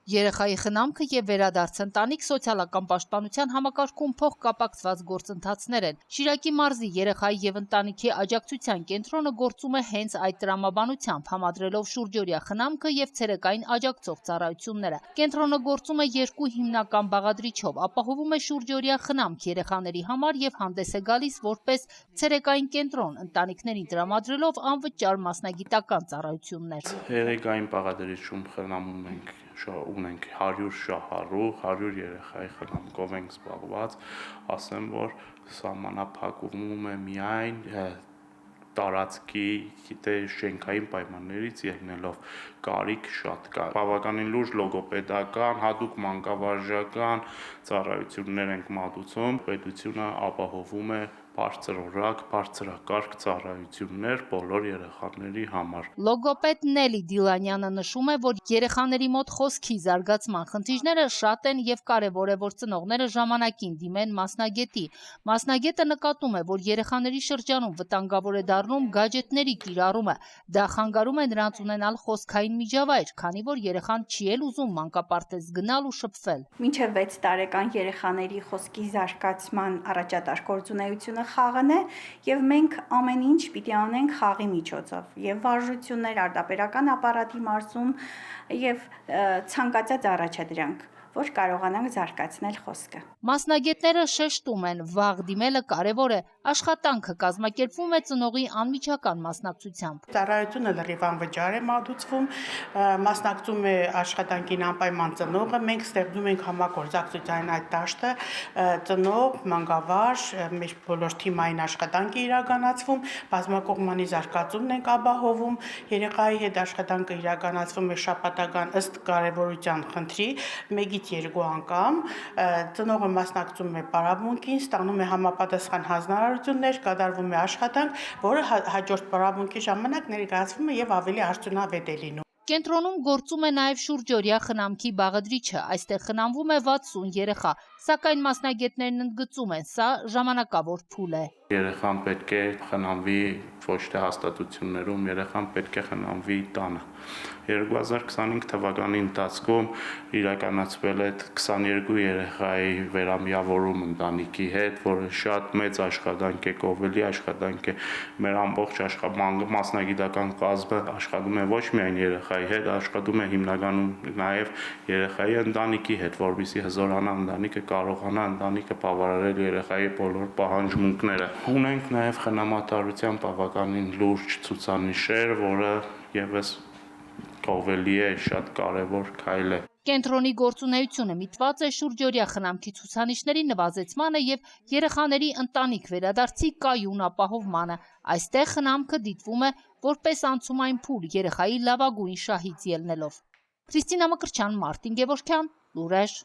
Երեխայի խնամքը եւ վերադարձ ընտանիք սոցիալական պաշտպանության համակարգում փոխկապակցված գործընթացներ են։ Շիրակի մարզի երեխայի եւ ընտանիքի աջակցության կենտրոնը գործում է հենց այդ տրամաբանությամբ, համադրելով շուրջօրյա խնամքը եւ ցերեկային աջակցող ծառայությունները։ Կենտրոնը գործում է երկու հիմնական բաղադրիչով, ապահովում է շուրջօրյա խնամք երեխաների համար եւ հանդես է գալիս որպես ցերեկային կենտրոն, ընտանիքներին տրամադրելով անվճար մասնագիտական ծառայություններ։ Ցերեկային բաղադրիչում խնամում ենք ունենք 100 շահառու, 100 երեխայի խնամքով ենք զբաղված, ասեմ, որ սահմանափակվում է միայն տարածքի շենքային պայմաններից ելնելով կարիք շատ կա։ Բավականին լուրջ լոգոպեդական, հատուկ մանկավարժական ծառայություններ ենք մատուցում, պետությունը ապահովում է բարձրորակ, բարձրակարգ ծառայություններ բոլոր երեխաների համար։ Լոգոպեդ Նելի Դիլանյանը նշում է, որ երեխաների մոտ խոսքի զարգացման խնդիրները շատ են եւ կարեւոր է, որ ծնողները ժամանակին դիմեն մասնագետի։ Մասնագետը նկատում է, որ երեխաների շրջանում վտանգավոր է դառնում գադջետների կիրառումը։ Դա խանգարում է նրանց ունենալ խոսքային միջավայր, քանի որ երեխան չի էլ ուզում մանկապարտեզ գնալ ու շփվել։ Մինչև 6 տարեկան երեխաների խոսքի զարգացման առաջատար գործունեությունը խաղն է եւ մենք ամեն ինչ պիտի անենք խաղի միջոցով եւ վարժություններ արտաբերական ապարատի մարզում եւ ցանկացած առաջադրանք, որ կարողանանք զարգացնել խոսքը։ Մասնագետները շեշտում են, վաղ դիմելը կարևոր է, աշխատանքը կազմակերպվում է ծնողի անմիջական մասնակցությամբ։ Ծառայությունը լրիվ անվճար է մատուցվում, մասնակցում է աշխատանքին անպայման ծնողը, մենք ստեղծում ենք համագործակցության այդ դաշտը, ծնող, մանկավարժ, մեր բոլոր թիմային աշխատանք է իրականացվում, բազմակողմանի զարգացումն ենք ապահովում, երեխայի հետ աշխատանքը իրականացվում է շաբաթական ըստ կարևորության խնդրի, մեկից 2 անգամ, ծնողը մասնակցում է պարապմունքին, ստանում է համապատասխան հանձնարարություններ, կատարվում է աշխատանք, որը հաջորդ պարապմունքի ժամանակ ներկայացվում է եւ ավելի արդյունավետ է լինում։ Կենտրոնում գործում է նաև շուրջօրյա խնամքի բաղադրիչը, այստեղ խնամվում է 60 երեխա, սակայն մասնագետներն ընդգծում են, սա ժամանակավոր փուլ է։ Երեխան պետք է խնամվի ոչ թե հաստատություններում, երեխան պետք է խնամվի տանը։ 2025 թվականի ընթացքում իրականացվել է 22 երեխայի վերամիավորում ընտանիքի հետ, որը շատ մեծ աշխատանք է, գովելի աշխատանք է։ Մեր ամբողջ մասնագիտական կազմը աշխատում է ոչ միայն երեխայի հետ, աշխատում է հիմնականում նաև երեխայի ընտանիքի հետ, որպեսզի հզորանա ընտանիքը, կարողանա ընտանիքը բավարարել երեխայի բոլոր պահանջմունքները։ Ունենք նաև խնամատարության բավականին լուրջ ցուցանիշեր, որը եւս գովելի է, շատ կարևոր քայլ է։ Կենտրոնի գործունեությունը միտված է շուրջօրյա խնամքի ցուցանիշների նվազեցմանը եւ երեխաների ընտանիք վերադարձի կայուն ապահովմանը։ Այստեղ խնամքը դիտվում է որպես անցումային փուլ երեխայի լավագույն շահից ելնելով։ Քրիստինա Մկրտչյան, Մարտին Գևորգյան, Լուրեր։